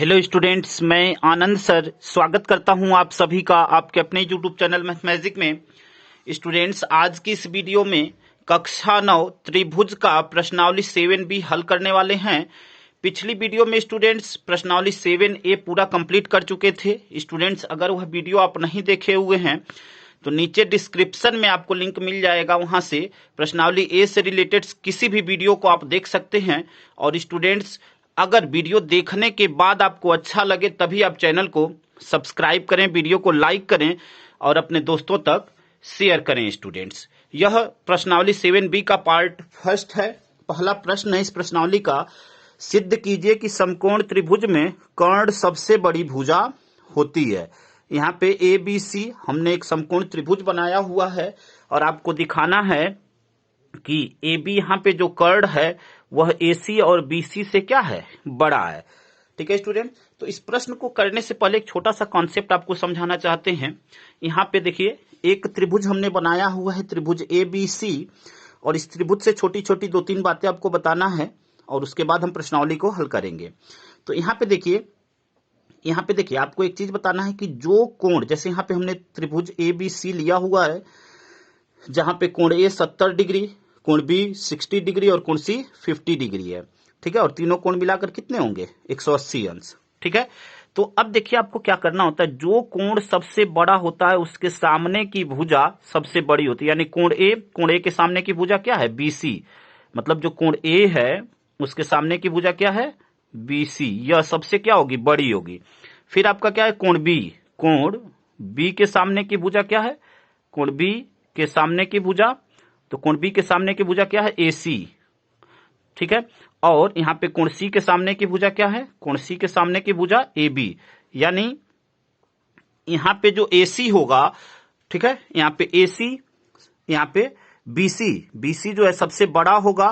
Hello students, मैं आनंद sir स्वागत करता हूं आप सभी का आपके अपने यूट्यूब चैनल मैथमेटिक्स में। स्टूडेंट्स, आज की इस वीडियो में कक्षा 9 त्रिभुज का प्रश्नावली 7B हल करने वाले हैं। पिछली वीडियो में स्टूडेंट्स प्रश्नावली 7A पूरा कंप्लीट कर चुके थे। स्टूडेंट्स, अगर वह वीडियो आप नहीं देखे हुए हैं तो नीचे डिस्क्रिप्शन में आपको लिंक मिल जाएगा, वहां से प्रश्नावली ए से रिलेटेड किसी भी वीडियो को आप देख सकते हैं। और स्टूडेंट्स, अगर वीडियो देखने के बाद आपको अच्छा लगे तभी आप चैनल को सब्सक्राइब करें, वीडियो को लाइक करें और अपने दोस्तों तक शेयर करें। स्टूडेंट्स, यह प्रश्नावली 7B का पार्ट फर्स्ट है। पहला प्रश्न है इस प्रश्नावली का, सिद्ध कीजिए कि समकोण त्रिभुज में कर्ण सबसे बड़ी भुजा होती है। यहाँ पे ABC हमने एक समकोण त्रिभुज बनाया हुआ है और आपको दिखाना है कि AB यहाँ पे जो कर्ण है वह AC और BC से क्या है, बड़ा है। ठीक है स्टूडेंट, तो इस प्रश्न को करने से पहले एक छोटा सा कॉन्सेप्ट आपको समझाना चाहते हैं। यहाँ पे देखिए, एक त्रिभुज हमने बनाया हुआ है, त्रिभुज ABC, और इस त्रिभुज से छोटी छोटी दो तीन बातें आपको बताना है और उसके बाद हम प्रश्नावली को हल करेंगे। तो यहाँ पे देखिए आपको एक चीज बताना है कि जो कोण, जैसे यहाँ पे हमने त्रिभुज ABC लिया हुआ है, जहां पे कोण A 70 डिग्री, कोण B 60 डिग्री और कोण C 50 डिग्री है। ठीक है, और तीनों कोण मिलाकर कितने होंगे, 180 अंश। ठीक है, तो अब देखिए आपको क्या करना होता है, जो कोण सबसे बड़ा होता है उसके सामने की भुजा सबसे बड़ी होती है। यानी कोण A के सामने की भुजा क्या है, BC। मतलब जो कोण A है उसके सामने की भुजा क्या है, BC। यह सबसे क्या होगी, बड़ी होगी। फिर आपका क्या है, कोण B के सामने की भुजा क्या है, कोण B के सामने की भुजा, तो कोण B के सामने की भुजा क्या है, AC। ठीक है, और यहां पे कोण C के सामने की भुजा क्या है, कोण C के सामने की भुजा AB। यानी यहां पे जो AC होगा, ठीक है, यहां पे AC, यहां पे BC जो है सबसे बड़ा होगा।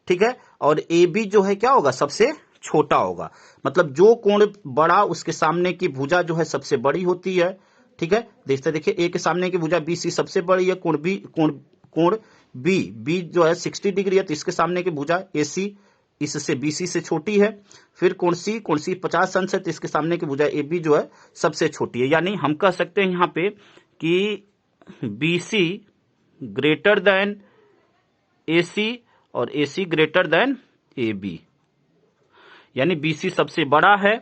ठीक है, और AB जो है क्या होगा, सबसे छोटा होगा। मतलब जो कोण बड़ा उसके सामने की भुजा जो है सबसे बड़ी होती है। ठीक है, देखिए A के सामने की भुजा BC सबसे बड़ी है। कोण B जो है 60 डिग्री है, तो इसके सामने की भुजा AC इससे BC से छोटी है। फिर कोण C 50 अंश है, तो इसके सामने की भुजा AB जो है सबसे छोटी है। यानी हम कह सकते हैं यहाँ पे कि BC ग्रेटर देन AC और AC ग्रेटर देन AB। यानी BC सबसे बड़ा है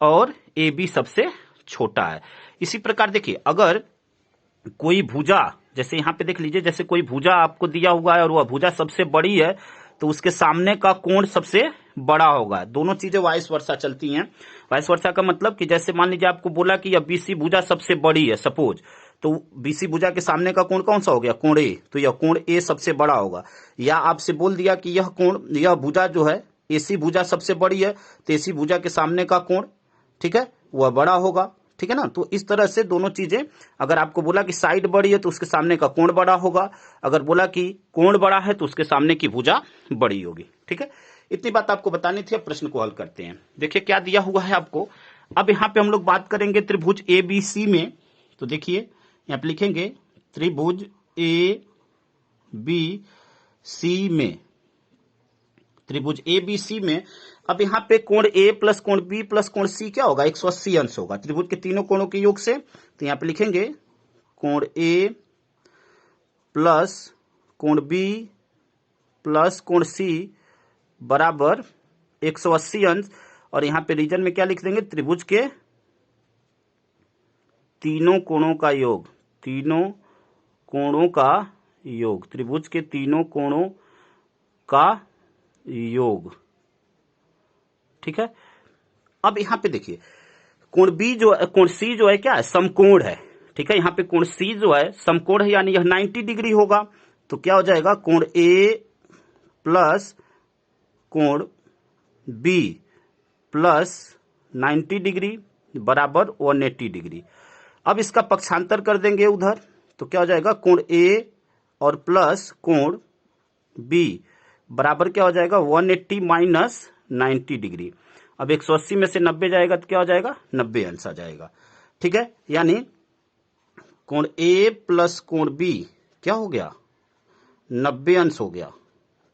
और AB सबसे छोटा है। इसी प्रकार देखिए, अगर कोई भुजा, जैसे यहां पे देख लीजिए, जैसे कोई भुजा आपको दिया हुआ है और वह भुजा सबसे बड़ी है, तो उसके सामने का कोण सबसे बड़ा होगा। दोनों चीजें वाइस वर्सा चलती हैं। वाइस वर्सा का मतलब कि जैसे मान लीजिए आपको बोला कि यह BC भुजा सबसे बड़ी है सपोज, तो BC भुजा के सामने का कोण कौन सा हो गया, कोण A, तो यह कोण A सबसे बड़ा होगा। या आपसे बोल दिया कि यह भुजा जो है AC भुजा सबसे बड़ी है, तो AC भुजा के सामने का कोण, ठीक है, वह बड़ा होगा। ठीक है ना, तो इस तरह से दोनों चीजें, अगर आपको बोला कि साइड बड़ी है तो उसके सामने का कोण बड़ा होगा, अगर बोला कि कोण बड़ा है तो उसके सामने की भुजा बड़ी होगी। ठीक है, इतनी बात आपको बतानी थी। अब प्रश्न को हल करते हैं। देखिए क्या दिया हुआ है आपको। अब यहां पे हम लोग बात करेंगे त्रिभुज ABC में। तो देखिए यहां पे लिखेंगे त्रिभुज ABC में, त्रिभुज ABC में। अब यहाँ पे कोण A प्लस कोण B प्लस कोण C क्या होगा, 180 अंश होगा त्रिभुज के तीनों कोणों के योग से। तो यहाँ पे लिखेंगे कोण A प्लस कोण B प्लस कोण C बराबर 180 अंश। और यहाँ पे रीजन में क्या लिख देंगे, त्रिभुज के तीनों कोणों का योग, तीनों कोणों का योग, त्रिभुज के तीनों कोणों का योग। ठीक है, अब यहां पे देखिए कोण C जो है क्या है, समकोण है। ठीक है, यहां पे कोण C जो है समकोण है, यानी यह 90 डिग्री होगा। तो क्या हो जाएगा, कोण A प्लस कोण B प्लस 90 डिग्री बराबर 180 डिग्री। अब इसका पक्षांतर कर देंगे उधर, तो क्या हो जाएगा, कोण A और प्लस कोण B बराबर क्या हो जाएगा, 180 माइनस 90 डिग्री। अब 180 में से 90 जाएगा तो क्या हो जाएगा, 90 अंश आ जाएगा। ठीक है, यानी कोण A प्लस कोण B क्या हो गया, 90 अंश हो गया।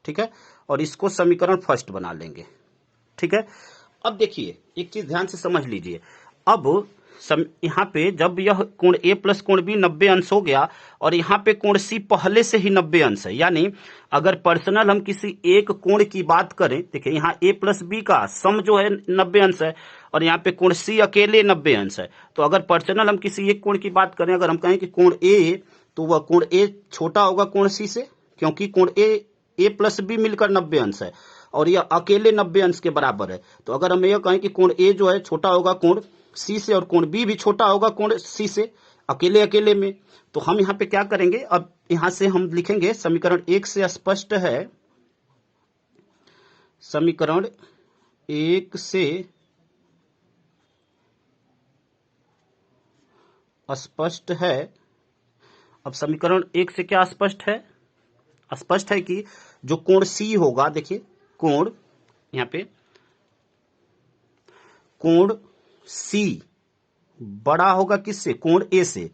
ठीक है, और इसको समीकरण फर्स्ट बना लेंगे। ठीक है, अब देखिए एक चीज ध्यान से समझ लीजिए। अब यहाँ पे जब यह कोण ए प्लस कोण बी 90 अंश हो गया और यहाँ पे कोण सी पहले से ही 90 अंश है, यानी अगर पर्सनल हम किसी एक कोण की बात करें, देखिए यहाँ ए प्लस बी का सम जो है 90 अंश है और यहाँ पे कोण सी अकेले 90 अंश है। तो अगर पर्सनल हम किसी एक कोण की बात करें, अगर हम कहें कि कोण ए, तो वह कोण ए छोटा होगा कोण सी से, क्योंकि कोण ए प्लस बी मिलकर 90 अंश है और यह अकेले 90 अंश के बराबर है। तो अगर हम यह कहें कि कोण ए जो है छोटा होगा कोण सी से और कोण बी भी छोटा होगा कोण सी से, अकेले अकेले में, तो हम यहाँ पे क्या करेंगे, अब यहां से हम लिखेंगे समीकरण 1 से स्पष्ट है, समीकरण 1 से स्पष्ट है। अब समीकरण 1 से क्या स्पष्ट है? स्पष्ट है कि जो कोण सी होगा, देखिए कोण यहाँ पे कोण सी बड़ा होगा किससे? कोण ए से।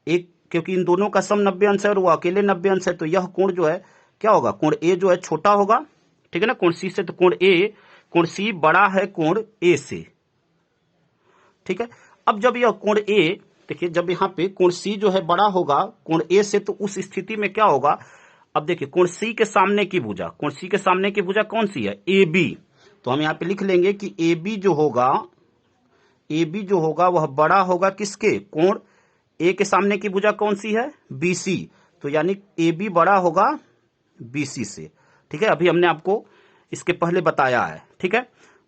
एक, क्योंकि इन दोनों का सम 90 अंश है और वो अकेले 90 अंश है, तो यह कोण जो है क्या होगा? कोण ए जो है छोटा होगा, ठीक है ना, कोण सी से। तो कोण सी बड़ा है कोण ए से, ठीक है। अब जब यह कोण ए, देखिए जब यहाँ पे कोण सी जो है बड़ा होगा कोण ए से, तो उस स्थिति में क्या होगा? अब देखिए कोण सी के सामने की भुजा, कोण सी के सामने की भुजा कौन सी है? A B. तो हम यहाँ पे लिख लेंगे कि ए बी जो होगा वह बड़ा होगा किसके? कोण ए के सामने की भुजा कौन सी है? B C. तो यानी ए बी बड़ा होगा बी सी से, ठीक है। अभी हमने आपको इसके पहले बताया है, ठीक है।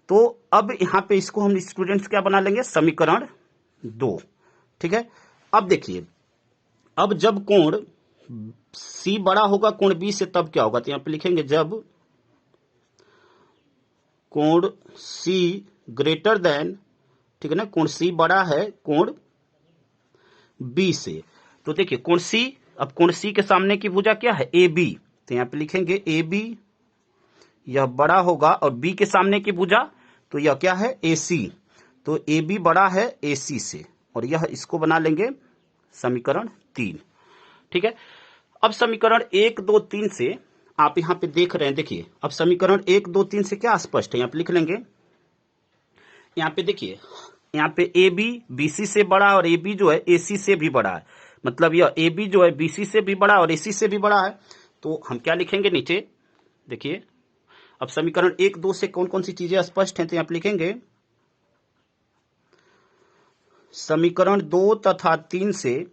तो अब यहाँ पे इसको हम स्टूडेंट्स क्या बना लेंगे? समीकरण 2, ठीक है। अब देखिए, अब जब कोण सी बड़ा होगा कोण बी से, तब क्या होगा? तो यहाँ पे लिखेंगे जब कोण सी ग्रेटर देन, ठीक है ना, कोण सी बड़ा है कोण बी से। तो देखिए कोण सी, अब कोण सी के सामने की भुजा क्या है? A B. तो यहां पे लिखेंगे ए बी, यह बड़ा होगा, और बी के सामने की भुजा तो यह क्या है? ए सी। तो ए बी बड़ा है ए सी से, और यह इसको बना लेंगे समीकरण 3, ठीक है। अब समीकरण 1 2 3 से आप यहां पे देख रहे हैं, देखिए अब समीकरण 1 2 3 से क्या स्पष्ट है? यहां पे लिख लेंगे, यहाँ पे देखिए, यहाँ पे ए बी बी सी से बड़ा और ए बी जो है ए सी से भी बड़ा है, मतलब यह ए बी जो है बी सी से भी बड़ा और ए सी से भी बड़ा है। तो हम क्या लिखेंगे नीचे? देखिए अब समीकरण 1 2 से कौन कौन सी चीजें स्पष्ट हैं? तो यहाँ पे लिखेंगे समीकरण 2 तथा 3 से,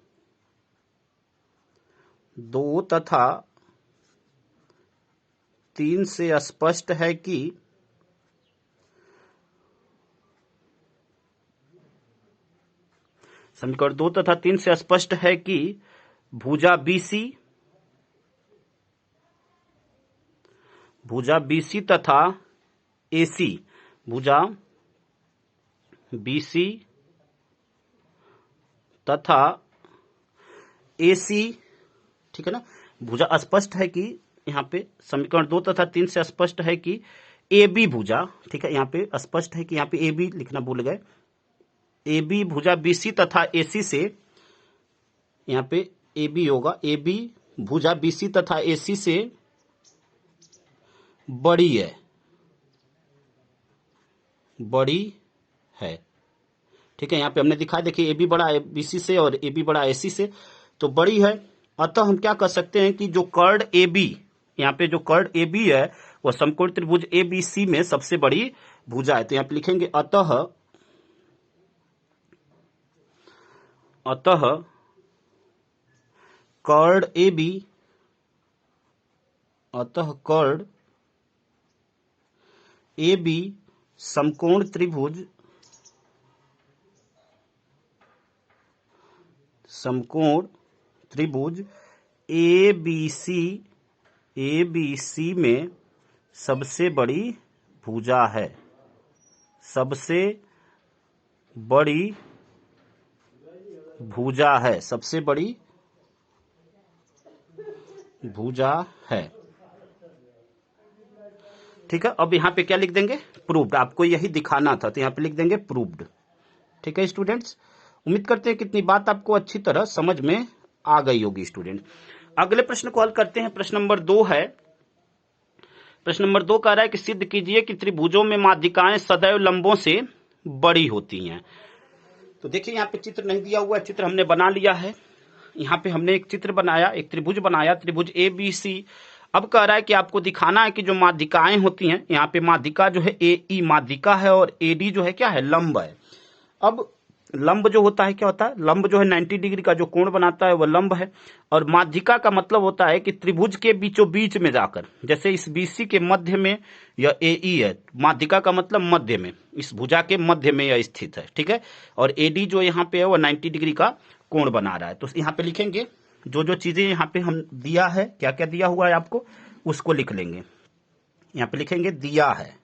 2 तथा 3 से स्पष्ट है कि समीकरण 2 तथा 3 से स्पष्ट है कि भुजा बीसी तथा एसी, भुजा बीसी तथा एसी, ठीक है ना, भुजा स्पष्ट है कि यहाँ पे समीकरण 2 तथा 3 से स्पष्ट है कि ए बी भुजा, ठीक है, यहाँ पे स्पष्ट है कि यहाँ पे ए बी लिखना भूल गए, ए बी भुजा बीसी तथा एसी से, यहाँ पे ए बी होगा, ए बी भुजा बीसी तथा एसी से बड़ी है, ठीक है। यहाँ पे हमने दिखाया, देखिए ए बी बड़ा है बीसी से और ए बी बड़ा एसी से, तो बड़ी है। अतः हम क्या कर सकते हैं कि जो कर्ड ए बी, यहाँ पे जो कर्ड ए बी है वह समकोण त्रिभुज ए बी सी में सबसे बड़ी भुजा है। तो यहाँ पे लिखेंगे अतः कर्ड ए बी, अतः कर्ड ए बी समकोण त्रिभुज ए बी सी में सबसे बड़ी भुजा है, सबसे बड़ी भुजा है, ठीक है। अब यहाँ पे क्या लिख देंगे? प्रूव्ड। आपको यही दिखाना था, तो यहाँ पे लिख देंगे प्रूव्ड, ठीक है स्टूडेंट्स। उम्मीद करते हैं कितनी बात आपको अच्छी तरह समझ में आ गई होगी स्टूडेंट। अगले प्रश्न को हल करते हैं। प्रश्न नंबर 2 है प्रश्न नंबर 2 कह रहा है कि सिद्ध कीजिए कि त्रिभुजों में माध्यिकाएं सदैव लंबों से बड़ी होती हैं। तो देखिए यहाँ पे चित्र नहीं दिया हुआ है, चित्र हमने बना लिया है। यहाँ पे हमने एक चित्र बनाया, एक त्रिभुज बनाया, त्रिभुज ABC। अब कह रहा है कि आपको दिखाना है कि जो माध्यिकाएं होती हैं, यहाँ पे माध्यिका जो है AE माध्यिका है और AD जो है क्या है, लंब है। अब लंब जो होता है क्या होता है, लंब जो है 90 डिग्री का जो कोण बनाता है वह लंब है। और माध्यिका का मतलब होता है कि त्रिभुज के बीचों बीच में जाकर, जैसे इस BC के मध्य में यह AE है, माध्यिका का मतलब मध्य में, इस भुजा के मध्य में यह स्थित है, ठीक है। और AD जो यहाँ पे है वह 90 डिग्री का कोण बना रहा है। तो यहाँ पे लिखेंगे जो जो चीजें यहाँ पे हम दिया है, क्या क्या दिया हुआ है आपको, उसको लिख लेंगे। यहाँ पे लिखेंगे दिया है,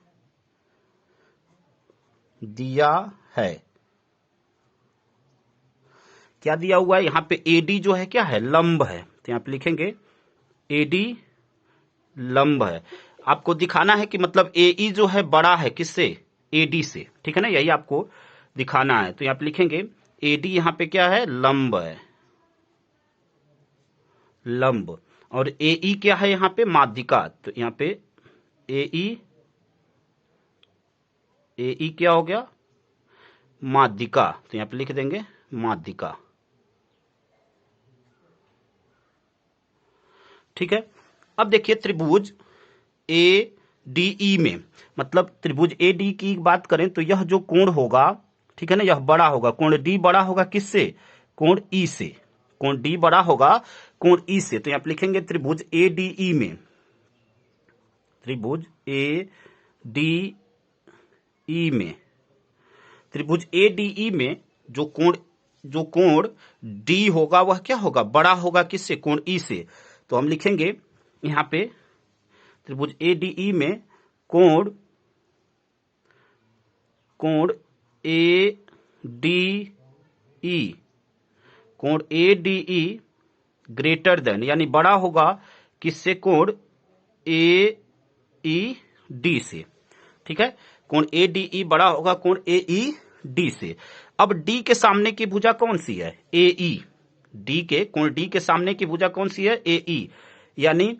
दिया है, क्या दिया हुआ है, यहाँ पे AD जो है क्या है, लंब है। तो यहाँ पे लिखेंगे AD लंब है। आपको दिखाना है कि मतलब AE जो है बड़ा है किससे, AD से, ठीक है ना, यही आपको दिखाना है। तो यहाँ पे लिखेंगे AD यहाँ पे क्या है, लंब है, लंब। और AE क्या है यहाँ पे, माध्यिका। तो यहाँ पे AE क्या हो गया, माध्यिका। तो यहाँ पे लिख देंगे माध्यिका, ठीक है। अब देखिए त्रिभुज ADE में, मतलब त्रिभुज AD की बात करें तो यह जो कोण होगा, ठीक है ना, यह बड़ा होगा, कोण D बड़ा होगा किससे, कोण E से, कोण D बड़ा होगा कोण E से। तो यहां पे लिखेंगे त्रिभुज ADE में, त्रिभुज ADE में, त्रिभुज ADE में जो कोण D होगा वह क्या होगा, बड़ा होगा किससे, कोण E से। तो हम लिखेंगे यहाँ पे त्रिभुज ADE में कोण ADE ग्रेटर देन, यानी बड़ा होगा किससे, कोण AED से, ठीक है। कोण ADE बड़ा होगा कोण AED से। अब D के सामने की भुजा कौन सी है, AE। कोण D के सामने की भुजा कौन सी है, AE। यानी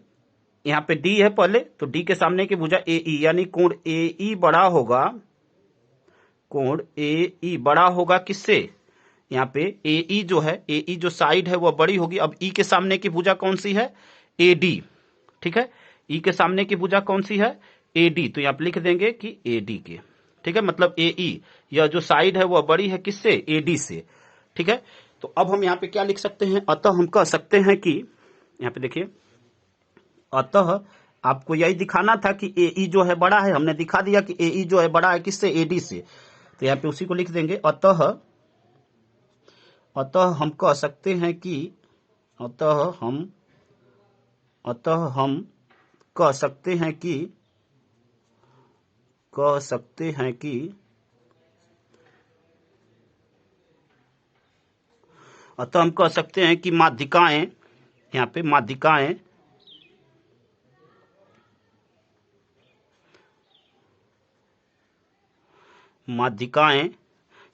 यहाँ पे D है पहले, तो D के सामने की भुजा AE, यानी कोण AE बड़ा होगा, कोण AE बड़ा होगा किससे, यहाँ पे AE जो है, AE जो साइड है वह बड़ी होगी। अब E के सामने की भुजा कौन सी है, AD, ठीक है। E के सामने की भुजा कौन सी है, AD। तो यहाँ पे लिख देंगे कि AD के, ठीक है, मतलब AE यह जो साइड है वह बड़ी है किससे, AD से, ठीक है। तो अब हम यहाँ पे क्या लिख सकते हैं, अतः हम कह सकते हैं कि, यहाँ पे देखिए, अतः आपको यही दिखाना था कि AE जो है बड़ा है, हमने दिखा दिया कि AE जो है बड़ा है किससे, AD से। तो यहाँ पे उसी को लिख देंगे, अतः हम कह सकते हैं कि, अतः हम कह सकते हैं कि अतः हम कह सकते हैं कि माध्यिकाएं, यहाँ पे माध्यिकाएं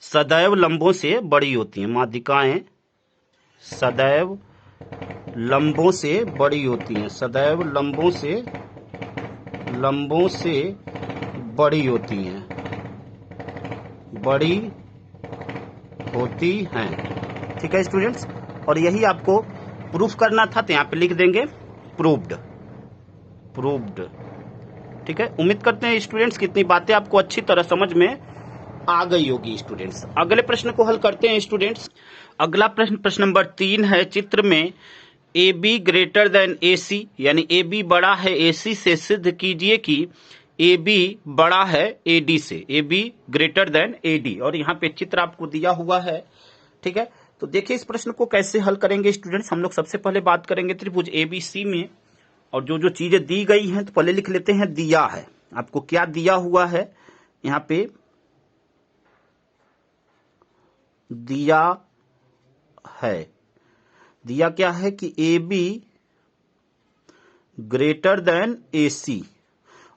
सदैव लंबों से बड़ी होती हैं, माध्यिकाएं सदैव लंबों से बड़ी होती हैं, सदैव लंबों से बड़ी होती हैं, बड़ी होती हैं, ठीक है स्टूडेंट्स। और यही आपको प्रूफ करना था, तो यहाँ पे लिख देंगे प्रूव्ड, ठीक है। उम्मीद करते हैं स्टूडेंट्स कितनी बातें आपको अच्छी तरह समझ में आ गई होगी स्टूडेंट्स। अगले प्रश्न को हल करते हैं स्टूडेंट्स। अगला प्रश्न नंबर 3 है, चित्र में AB ग्रेटर देन AC, यानी AB बड़ा है AC से, सिद्ध कीजिए कि AB बड़ा है AD से, AB ग्रेटर देन AD। और यहाँ पे चित्र आपको दिया हुआ है, ठीक है। तो देखिए इस प्रश्न को कैसे हल करेंगे स्टूडेंट्स। हम लोग सबसे पहले बात करेंगे त्रिभुज ABC में, और जो जो चीजें दी गई हैं तो पहले लिख लेते हैं दिया है। आपको क्या दिया हुआ है, यहाँ पे दिया है, दिया क्या है कि AB ग्रेटर देन AC,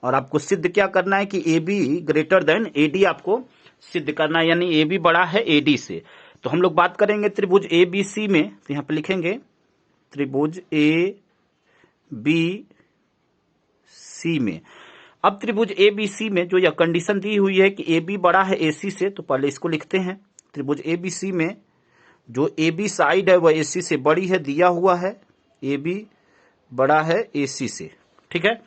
और आपको सिद्ध क्या करना है कि AB ग्रेटर देन AD आपको सिद्ध करना है, यानी AB बड़ा है AD से। तो हम लोग बात करेंगे त्रिभुज ABC में, तो यहां पे लिखेंगे त्रिभुज ABC में। अब त्रिभुज एबीसी में जो यह कंडीशन दी हुई है कि AB बड़ा है AC से, तो पहले इसको लिखते हैं। त्रिभुज एबीसी में जो AB साइड है वह AC से बड़ी है, दिया हुआ है AB बड़ा है AC से, ठीक है।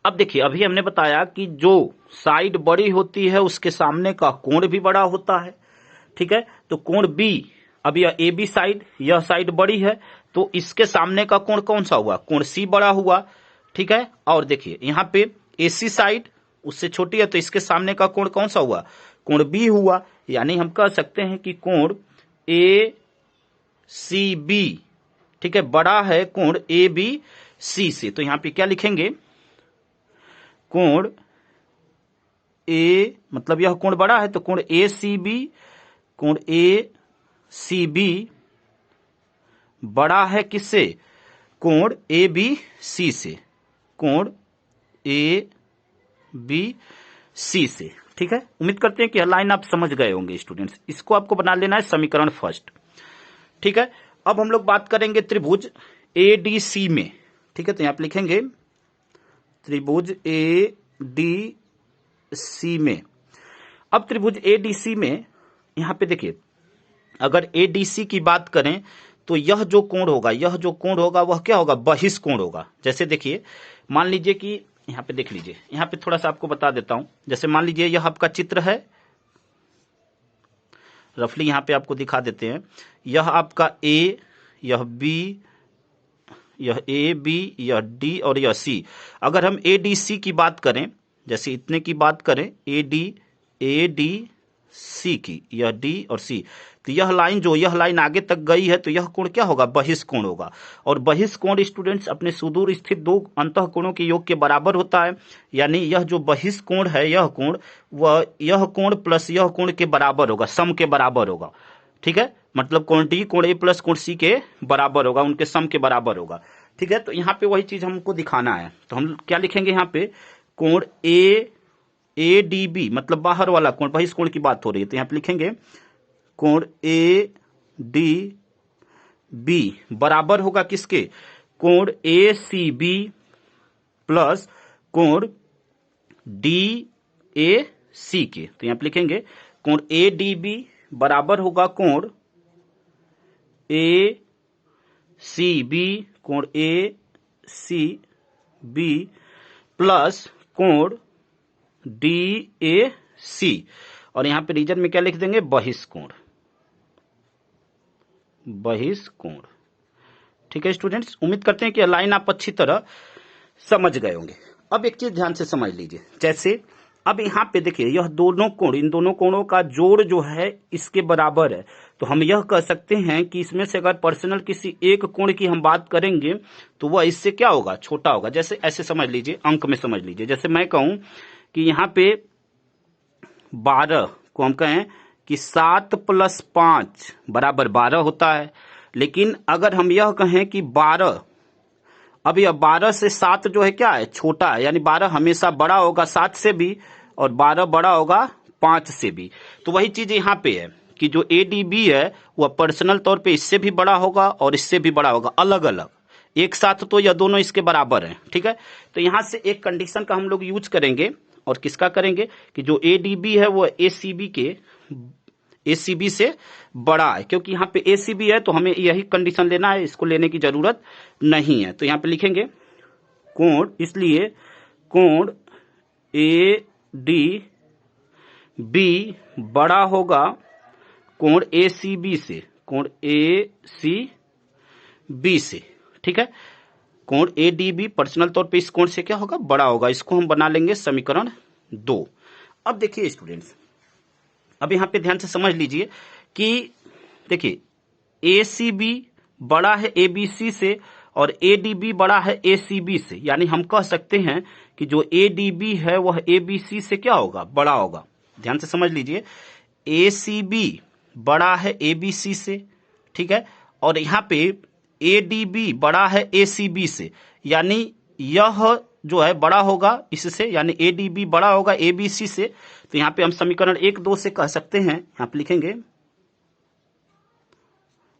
अब देखिए, अभी हमने बताया कि जो साइड बड़ी होती है उसके सामने का कोण भी बड़ा होता है, ठीक है। तो कोण B, अब यह AB साइड, यह साइड बड़ी है, तो इसके सामने का कोण कौन सा हुआ? कोण C बड़ा हुआ, ठीक है। और देखिए यहां पे AC साइड उससे छोटी है, तो इसके सामने का कोण कौन सा हुआ? कोण B हुआ। यानी हम कह सकते हैं कि कोण ACB, ठीक है, बड़ा है कोण ABC से। तो यहां पे क्या लिखेंगे? कोण A, मतलब यह कोण बड़ा है, तो कोण ACB बड़ा है किससे? कोण ABC से, कोण ABC से, ठीक है। उम्मीद करते हैं कि यह लाइन आप समझ गए होंगे स्टूडेंट्स। इसको आपको बना लेना है समीकरण फर्स्ट, ठीक है। अब हम लोग बात करेंगे त्रिभुज ADC में, ठीक है। तो यहां पे लिखेंगे त्रिभुज ADC में। अब त्रिभुज ADC में यहां पे देखिए, अगर ADC की बात करें तो यह जो कोण होगा वह क्या होगा? बहिष्कोण होगा। जैसे देखिए, मान लीजिए कि यहां पे देख लीजिए, यहां पे थोड़ा सा आपको बता देता हूं। जैसे मान लीजिए यह आपका चित्र है, रफली यहां पे आपको दिखा देते हैं। यह आपका A, यह B, यह AB, यह D और यह C। अगर हम ADC की बात करें, जैसे इतने की बात करें, ADC की, यह D और C, तो यह लाइन आगे तक गई है, तो यह कोण क्या होगा? बहिष्कोण होगा। और बहिष्कोण स्टूडेंट्स अपने सुदूर स्थित दो अंतःकोणों के योग के बराबर होता है। यानी यह जो बहिष्कोण है, यह कोण, वह यह कोण प्लस यह कोण के बराबर होगा, सम के बराबर होगा, ठीक है। मतलब कोण D कोण A प्लस कोण C के बराबर होगा, उनके सम के बराबर होगा, ठीक है। तो यहाँ पे वही चीज हमको दिखाना है। तो हम क्या लिखेंगे यहाँ पे? कोण ADB, मतलब बाहर वाला कोण, बहिष्कोण की बात हो रही है, तो यहाँ पे लिखेंगे कोण ADB बराबर होगा किसके? कोण ACB प्लस कोण DAC के। तो यहां पे लिखेंगे कोण ADB बराबर होगा कोण ACB, कोण ACB प्लस कोण DAC, और यहां पे रीजन में क्या लिख देंगे? बहिष्कोण, ठीक है स्टूडेंट्स। उम्मीद करते हैं कि लाइन आप अच्छी तरह समझ गए होंगे। अब एक चीज ध्यान से समझ लीजिए, जैसे अब यहाँ पे देखिए, यह दोनों कोण, इन दोनों कोणों का जोड़ जो है इसके बराबर है। तो हम यह कह सकते हैं कि इसमें से अगर पर्सनल किसी एक कोण की हम बात करेंगे तो वह इससे क्या होगा? छोटा होगा। जैसे ऐसे समझ लीजिए, अंक में समझ लीजिए, जैसे मैं कहूं कि यहाँ पे 12 को हम कहें कि 7 + 5 बराबर 12 होता है। लेकिन अगर हम यह कहें कि 12, अब यह 12 से 7 जो है क्या है? छोटा है। यानी 12 हमेशा बड़ा होगा 7 से भी, और 12 बड़ा होगा 5 से भी। तो वही चीज यहाँ पे है कि जो ADB है वह पर्सनल तौर पे इससे भी बड़ा होगा और इससे भी बड़ा होगा, अलग अलग। एक साथ तो यह दोनों इसके बराबर हैं, ठीक है। तो यहां से एक कंडीशन का हम लोग यूज करेंगे, और किसका करेंगे? कि जो ADB है वो ACB से बड़ा है। क्योंकि यहाँ पे ACB है तो हमें यही कंडीशन लेना है, इसको लेने की जरूरत नहीं है। तो यहाँ पे लिखेंगे कोण, इसलिए कोण ADB बड़ा होगा कोण ACB से, कोण ACB से, ठीक है। कोण ADB पर्सनल तौर पे इस कोण से क्या होगा? बड़ा होगा। इसको हम बना लेंगे समीकरण 2। अब देखिए स्टूडेंट्स, अब यहां पे ध्यान से समझ लीजिए कि देखिए, ACB बड़ा है ABC से और ADB बड़ा है ACB से। यानी हम कह सकते हैं कि जो ADB है वह ABC से क्या होगा? बड़ा होगा। ध्यान से समझ लीजिए, ACB बड़ा है ABC से, ठीक है। और यहां पे ADB बड़ा है ACB से, यानी यह जो है बड़ा होगा इससे, यानी ADB बड़ा होगा ABC से। तो यहां पे हम समीकरण 1, 2 से कह सकते हैं, यहां पे लिखेंगे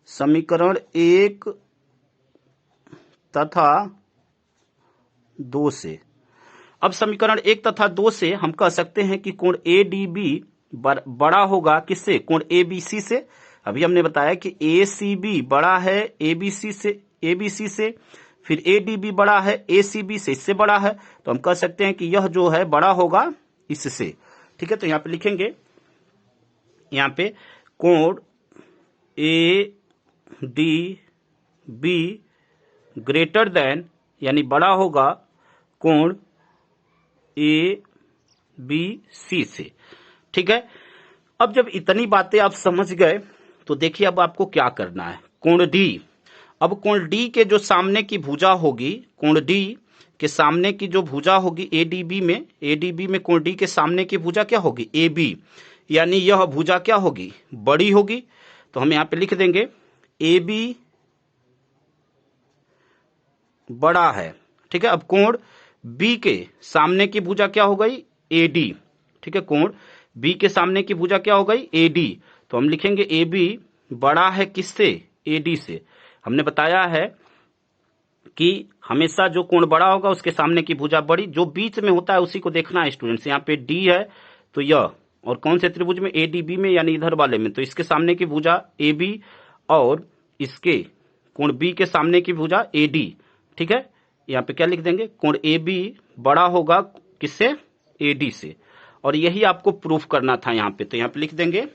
समीकरण 1 तथा 2 से। अब समीकरण 1 तथा 2 से हम कह सकते हैं कि कोण ADB बड़ा होगा किससे? कोण ABC से। अभी हमने बताया कि ACB बड़ा है ABC से, फिर ADB बड़ा है ACB से, इससे बड़ा है, तो हम कह सकते हैं कि यह जो है बड़ा होगा इससे। ठीक है, तो यहां पे लिखेंगे, यहां पे कोण ADB ग्रेटर देन, यानी बड़ा होगा कोण ABC से। ठीक है, अब जब इतनी बातें आप समझ गए तो देखिए अब आपको क्या करना है। कोण D, अब कोण D के जो सामने की भुजा होगी, कोण D के सामने की जो भुजा होगी ADB में कोण D के सामने की भुजा क्या होगी? AB, यानी यह भुजा क्या होगी? बड़ी होगी। तो हम यहां पे लिख देंगे AB बड़ा है। ठीक है, अब कोण B के सामने की भुजा क्या हो गई? AD। ठीक है, कोण B के सामने की भुजा क्या हो गई? AD। तो हम लिखेंगे AB बड़ा है किससे? AD से। हमने बताया है कि हमेशा जो कोण बड़ा होगा उसके सामने की भुजा बड़ी, जो बीच में होता है उसी को देखना है स्टूडेंट्स। यहाँ पे D है तो यह, और कौन से त्रिभुज में? ADB में, यानी इधर वाले में, तो इसके सामने की भुजा AB और इसके कोण B के सामने की भुजा AD। ठीक है, यहाँ पे क्या लिख देंगे? कोण AB बड़ा होगा किससे? AD से। और यही आपको प्रूफ करना था यहाँ पे, तो यहाँ पे लिख देंगे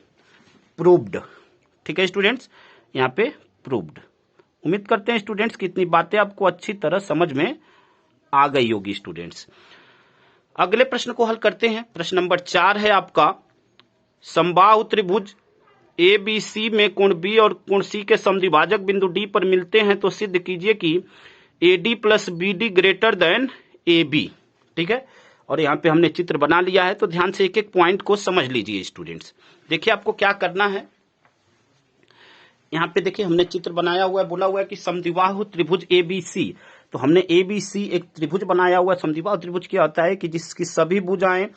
प्रूव्ड। ठीक है स्टूडेंट्स, यहाँ पे प्रूव्ड। उम्मीद करते हैं स्टूडेंट्स कि इतनी बातें आपको अच्छी तरह समझ में आ गई होगी स्टूडेंट्स। अगले प्रश्न को हल करते हैं। प्रश्न नंबर 4 है आपका, समबाहु त्रिभुज ABC में कोण B और कोण C के समद्विभाजक बिंदु D पर मिलते हैं तो सिद्ध कीजिए कि AD plus BD greater than AB। ठीक है, और यहाँ पे हमने चित्र बना लिया है, तो ध्यान से एक एक पॉइंट को समझ लीजिए स्टूडेंट्स। देखिए आपको क्या करना है, यहाँ पे देखिए हमने चित्र बनाया हुआ है, बोला हुआ है कि समद्विबाहु त्रिभुज ABC। तो हमने ABC एक त्रिभुज बनाया हुआ है। समद्विबाहु त्रिभुज क्या होता है कि जिसकी सभी भुजाएं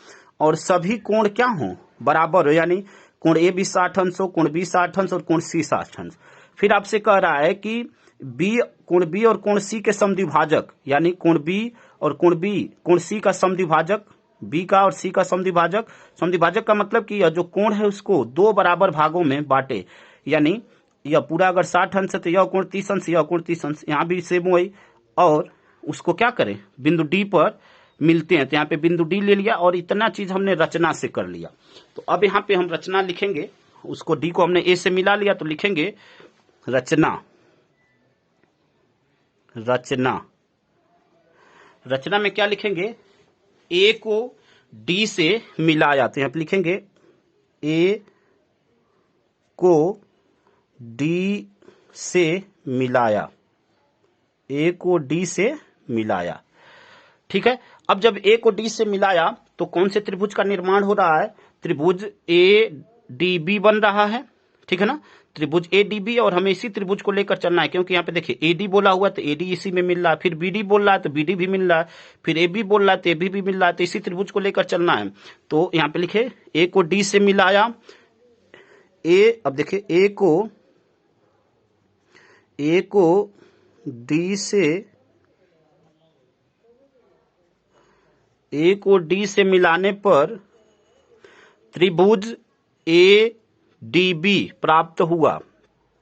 और सभी कोण क्या हों? बराबर हो, यानी कोण AB 60 अंश हो, कोण B 60 अंश और कोण C 60 अंश। फिर आपसे कह रहा है कि कोण B और कोण C के समद्विभाजक, यानी कोण B और कोण C का समद्विभाजक, B का और C का समद्विभाजक का मतलब कि यह जो कोण है उसको दो बराबर भागों में बांटे, यानी यह पूरा अगर 60 अंश है तो यह कोण 30 अंश, यह कोण 30 अंश, यहाँ भी सेम वही, और उसको क्या करें? बिंदु D पर मिलते हैं, तो यहाँ पे बिंदु D ले लिया और इतना चीज हमने रचना से कर लिया। तो अब यहाँ पे हम रचना लिखेंगे, उसको D को हमने A से मिला लिया, तो लिखेंगे रचना। रचना में क्या लिखेंगे? A को D से मिलाया, तो यहाँ पे लिखेंगे A को D से मिलाया, A को D से मिलाया। ठीक है, अब जब A को D से मिलाया तो कौन से त्रिभुज का निर्माण हो रहा है? त्रिभुज ADB बन रहा है। ठीक है ना, त्रिभुज ADB, और हमें इसी त्रिभुज को लेकर चलना है, क्योंकि यहाँ पे देखिए AD बोला हुआ है तो AD इसी में मिल रहा है, फिर BD बोल रहा है तो BD भी मिल रहा है, फिर AB बोल रहा है तो AB भी मिल रहा है, तो इसी त्रिभुज को लेकर चलना है। तो यहाँ पे लिखे A को D से मिलाया, अब देखिए A को D से मिलाने पर त्रिभुज ADB प्राप्त हुआ।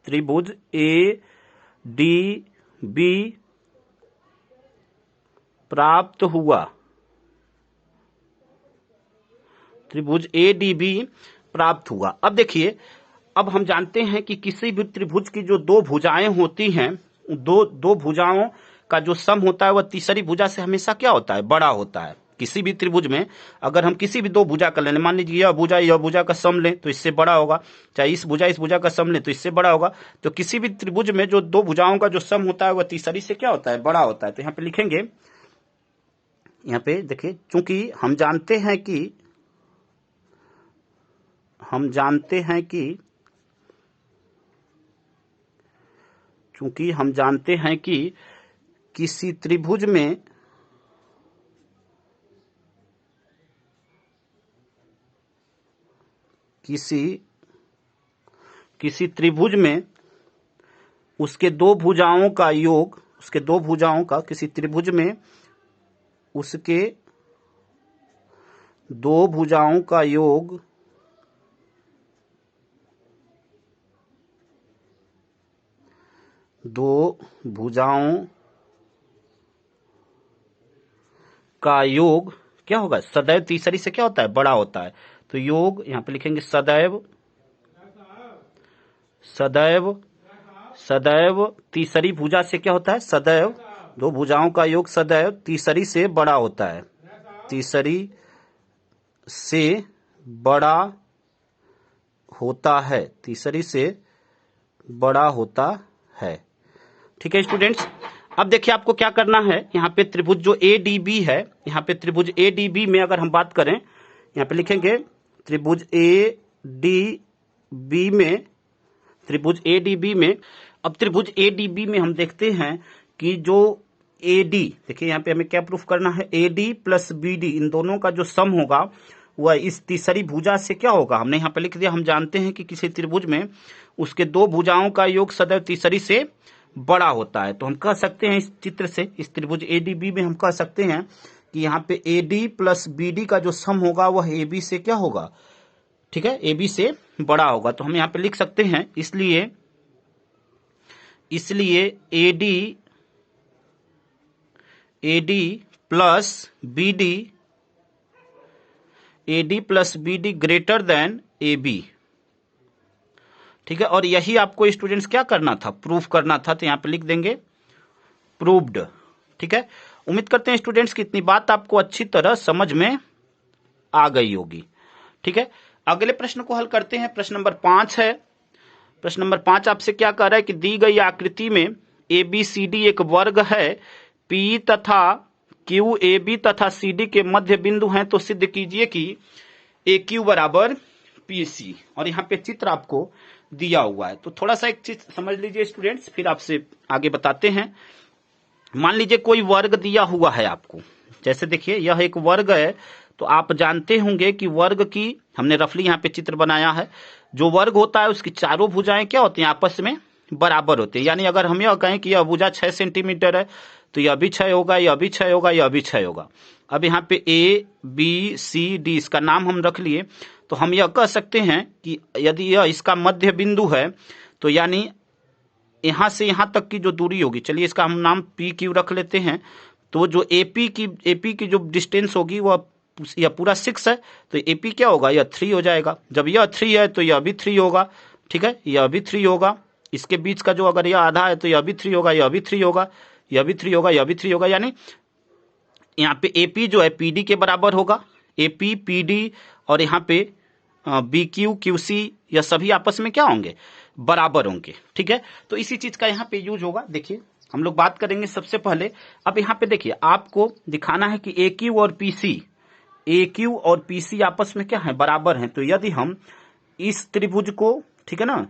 त्रिभुज ADB प्राप्त हुआ। त्रिभुज ADB प्राप्त हुआ। अब देखिए, अब हम जानते हैं कि किसी भी त्रिभुज की जो दो भुजाएं होती हैं, दो भुजाओं का जो सम होता है वह तीसरी भुजा से हमेशा क्या होता है? बड़ा होता है। किसी भी त्रिभुज में अगर हम किसी भी दो भुजा का लें, मान लीजिए यह भुजा का सम लें तो इससे बड़ा होगा, चाहे इस भुजा का सम लें तो इससे बड़ा होगा। तो किसी भी त्रिभुज में जो दो भुजाओं का जो सम होता है वह तीसरी से क्या होता है? बड़ा होता है। तो यहाँ पे लिखेंगे, यहाँ पे देखिए, चूंकि हम जानते हैं कि किसी त्रिभुज में किसी त्रिभुज में उसके दो भुजाओं का योग, किसी त्रिभुज में उसके दो भुजाओं का योग दो भुजाओं का योग क्या होगा, सदैव तीसरी से क्या होता है, बड़ा होता है। तो योग यहां पे लिखेंगे सदैव, सदैव, सदैव तीसरी भुजा से क्या होता है, सदैव, दो भुजाओं का योग सदैव तीसरी से बड़ा होता है, तीसरी से बड़ा होता है, तीसरी से बड़ा होता है। ठीक है स्टूडेंट्स, अब देखिए आपको क्या करना है, यहाँ पे त्रिभुज जो ADB है, यहाँ पे त्रिभुज ADB में अगर हम बात करें, यहाँ पे लिखेंगे त्रिभुज ADB में, त्रिभुज ADB में, अब त्रिभुज ADB में हम देखते हैं कि जो AD, देखिए यहाँ पे हमें क्या प्रूफ करना है, AD प्लस BD इन दोनों का जो सम होगा वह इस तीसरी भुजा से क्या होगा, हमने यहाँ पे लिख दिया। हम जानते हैं कि किसी त्रिभुज में उसके दो भुजाओं का योग सदैव तीसरी से बड़ा होता है। तो हम कह सकते हैं इस चित्र से, इस त्रिभुज ADB में हम कह सकते हैं कि यहाँ पे AD प्लस BD का जो सम होगा वह AB से क्या होगा, ठीक है, AB से बड़ा होगा। तो हम यहाँ पे लिख सकते हैं, इसलिए AD plus BD greater than AB। ठीक है, और यही आपको स्टूडेंट्स क्या करना था, प्रूफ करना था। तो यहाँ पे लिख देंगे प्रूव्ड। ठीक है, उम्मीद करते हैं स्टूडेंट्स कि इतनी बात आपको अच्छी तरह समझ में आ गई होगी। ठीक है, अगले प्रश्न को हल करते हैं। प्रश्न नंबर 5 है। प्रश्न नंबर 5 आपसे क्या कह रहा है कि दी गई आकृति में ABCD एक वर्ग है, P तथा Q AB तथा CD के मध्य बिंदु हैं, तो सिद्ध कीजिए कि AQ बराबर PC। और यहाँ पे चित्र आपको दिया हुआ है, तो थोड़ा सा एक चीज समझ लीजिए स्टूडेंट्स, फिर आपसे आगे बताते हैं। मान लीजिए कोई वर्ग दिया हुआ है आपको, जैसे देखिए यह एक वर्ग है, तो आप जानते होंगे कि वर्ग की, हमने रफली यहाँ पे चित्र बनाया है, जो वर्ग होता है उसकी चारों भुजाएं क्या होती हैं, आपस में बराबर होती है। यानी अगर हम यह कहें कि यह भुजा 6 सेंटीमीटर है, तो यह भी 6 होगा, यह भी 6 होगा, यह भी 6 होगा। अब यहाँ पे ABCD इसका नाम हम रख लिए, तो हम यह कह सकते हैं कि यदि यह इसका मध्य बिंदु है, तो यानी यहां से यहां तक की जो दूरी होगी, चलिए इसका हम नाम PQ रख लेते हैं। तो जो AP की जो डिस्टेंस होगी वह यह पूरा 6 है, तो AP क्या होगा, यह 3 हो जाएगा। जब यह 3 है तो यह भी 3 होगा। ठीक है, यह भी 3 होगा। इसके बीच का जो अगर यह आधा है तो यह भी 3 होगा, यह भी 3 होगा, यह भी 3 होगा, यह भी 3 होगा। यानी यहाँ पे AP जो है PD के बराबर होगा, AP PD, और यहाँ पे BQ QC यह सभी आपस में क्या होंगे, बराबर होंगे। ठीक है, तो इसी चीज का यहाँ पे यूज होगा। देखिए हम लोग बात करेंगे सबसे पहले, अब यहाँ पे देखिए आपको दिखाना है कि AQ और PC आपस में क्या है, बराबर हैं। तो यदि हम इस त्रिभुज को, ठीक है ना,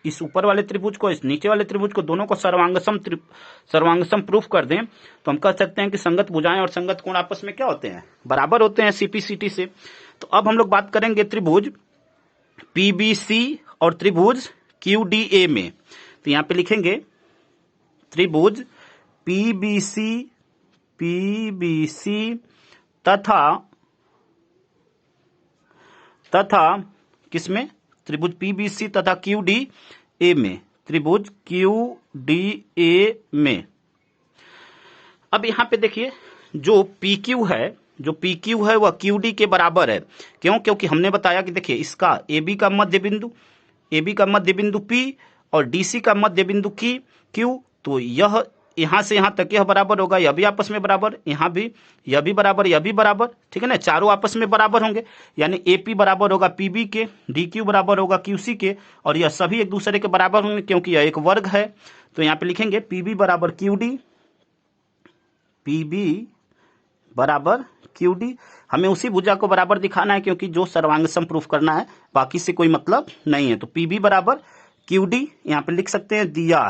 इस ऊपर वाले त्रिभुज को, इस नीचे वाले त्रिभुज को, दोनों को सर्वांगसम प्रूफ कर दें, तो हम कह सकते हैं कि संगत भुजाएं और संगत कोण आपस में क्या होते हैं, बराबर होते हैं CPCT से। तो अब हम लोग बात करेंगे त्रिभुज PBC और त्रिभुज QDA में। तो यहां पे लिखेंगे त्रिभुज PBC तथा किसमें, त्रिभुज PBC तथा QDA में, त्रिभुज QDA में। अब यहां पे देखिए जो PQ है वह QD के बराबर है। क्यों, क्योंकि हमने बताया कि देखिए इसका AB का मध्य बिंदु P और DC का मध्य बिंदु Q, तो यह यहां से यहां तक यह बराबर होगा, यह भी आपस में बराबर, यहां भी, यह भी बराबर, यह भी बराबर। ठीक है ना, चारों आपस में बराबर होंगे, यानी AP बराबर होगा PB के, DQ बराबर होगा QC के, और यह सभी एक दूसरे के बराबर होंगे क्योंकि यह एक वर्ग है। तो यहां पे लिखेंगे PB बराबर QD। हमें उसी भुजा को बराबर दिखाना है क्योंकि जो सर्वांगसम प्रूफ करना है, बाकी से कोई मतलब नहीं है। तो PB बराबर QD यहां पे लिख सकते हैं, दिया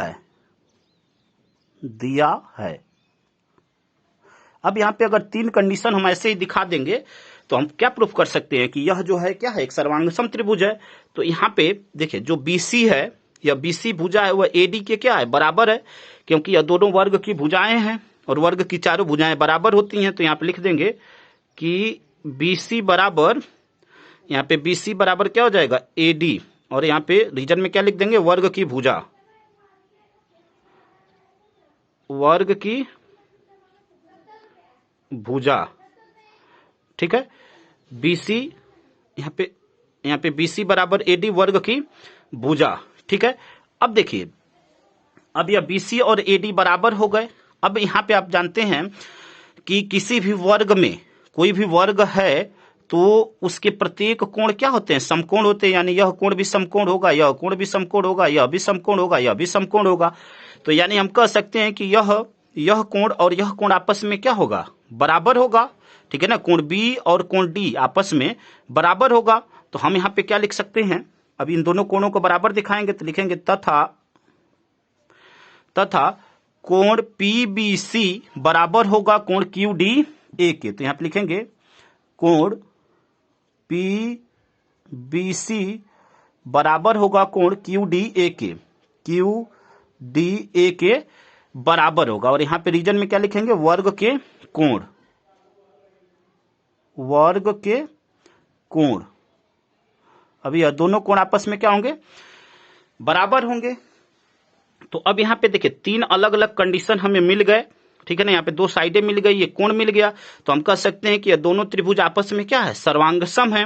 है। अब यहां पे अगर 3 कंडीशन हम ऐसे ही दिखा देंगे तो हम क्या प्रूफ कर सकते हैं कि यह जो है क्या है, एक सर्वांगसम त्रिभुज है। तो यहां पे देखिए जो BC है, यह BC भुजा है वह AD के क्या है, बराबर है, क्योंकि यह दोनों वर्ग की भुजाएं हैं और वर्ग की चारों भुजाएं बराबर होती हैं। तो यहां पे लिख देंगे कि BC बराबर, यहाँ पे BC बराबर क्या हो जाएगा AD, और यहाँ पे रीजन में क्या लिख देंगे वर्ग की भुजा, वर्ग की भुजा, ठीक है। BC यहाँ पे BC बराबर AD वर्ग की भुजा, ठीक है। अब देखिए, अब यह BC और AD बराबर हो गए। अब यहाँ पे आप जानते हैं कि किसी भी वर्ग में कोई भी वर्ग है तो उसके प्रत्येक कोण क्या होते हैं, समकोण होते हैं। यानी यह कोण भी समकोण होगा, यह कोण भी समकोण होगा, यह भी समकोण होगा, यह भी समकोण होगा। तो यानी हम कह सकते हैं कि यह कोण और यह कोण आपस में क्या होगा, बराबर होगा, ठीक है ना। कोण B और कोण D आपस में बराबर होगा। तो हम यहाँ पे क्या लिख सकते हैं, अब इन दोनों कोणों को बराबर दिखाएंगे तो लिखेंगे तथा कोण PBC बराबर होगा कोण QDA के। तो यहां पे लिखेंगे कोण PBC बराबर होगा कोण QDA के बराबर होगा। और यहां पे रीजन में क्या लिखेंगे वर्ग के कोण। अभी यह दोनों कोण आपस में क्या होंगे, बराबर होंगे। तो अब यहाँ पे देखिए तीन अलग अलग कंडीशन हमें मिल गए, ठीक है ना। यहाँ पे दो साइडें मिल गई, ये कोण मिल गया। तो हम कह सकते हैं कि ये दोनों त्रिभुज आपस में क्या है, सर्वांगसम है।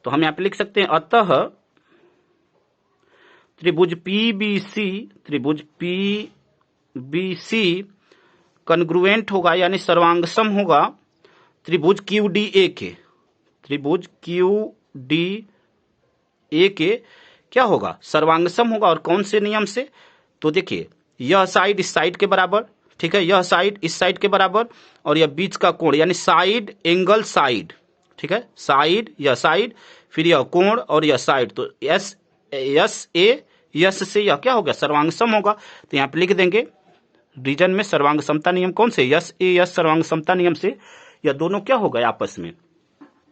तो हम यहाँ पे लिख सकते हैं अतः त्रिभुज PBC कन्ग्रुएंट होगा, यानी सर्वांगसम होगा त्रिभुज QDA के क्या होगा, सर्वांगसम होगा। और कौन से नियम से, तो देखिए यह साइड इस साइड के बराबर, ठीक है, यह साइड इस साइड के बराबर, और यह बीच का कोण यानी साइड एंगल साइड, ठीक है, साइड यह साइड, फिर यह कोण और यह साइड। तो यस से यह क्या होगा, सर्वांगसम होगा। तो यहाँ पे लिख देंगे रीजन में सर्वांग समता नियम कौन से, यस सर्वांग समता नियम से यह दोनों क्या हो गए आपस में,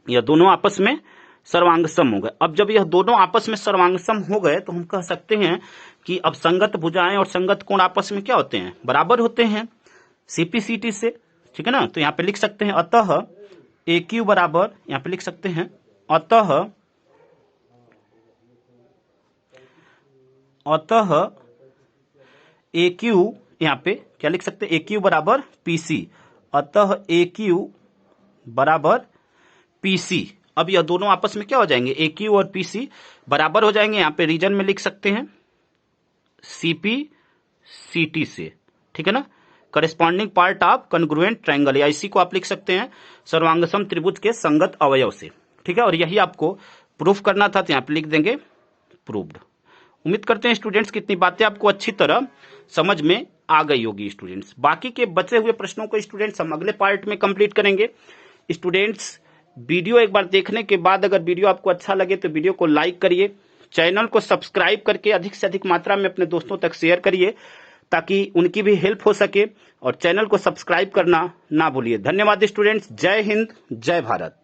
यह दोनों आपस में सर्वांगसम हो गए। अब जब यह दोनों आपस में सर्वांगसम हो गए तो हम कह सकते हैं कि अब संगत भुजाएं और संगत कोण आपस में क्या होते हैं, बराबर होते हैं CPCT से, ठीक है ना। तो यहाँ पे लिख सकते हैं अतः AQ बराबर, यहाँ पे लिख सकते हैं अतः AQ, यहाँ पे क्या लिख सकते हैं AQ बराबर PC, अतः AQ बराबर PC। अब यह दोनों आपस में क्या हो जाएंगे, AQ और PC बराबर हो जाएंगे। यहाँ पे रीजन में लिख सकते हैं CPCT से, ठीक है ना, corresponding part of congruent triangle, या इसी को आप लिख सकते हैं सर्वांगसम त्रिभुज के संगत अवयव से, ठीक है। और यही आपको प्रूफ करना था, तो यहाँ पे लिख देंगे प्रूव्ड। उम्मीद करते हैं स्टूडेंट्स की इतनी बातें आपको अच्छी तरह समझ में आ गई होगी। स्टूडेंट्स बाकी के बचे हुए प्रश्नों को स्टूडेंट्स हम अगले पार्ट में कंप्लीट करेंगे। स्टूडेंट्स वीडियो एक बार देखने के बाद अगर वीडियो आपको अच्छा लगे तो वीडियो को लाइक करिए, चैनल को सब्सक्राइब करके अधिक से अधिक मात्रा में अपने दोस्तों तक शेयर करिए ताकि उनकी भी हेल्प हो सके, और चैनल को सब्सक्राइब करना ना भूलिए। धन्यवाद स्टूडेंट्स, जय हिंद जय भारत।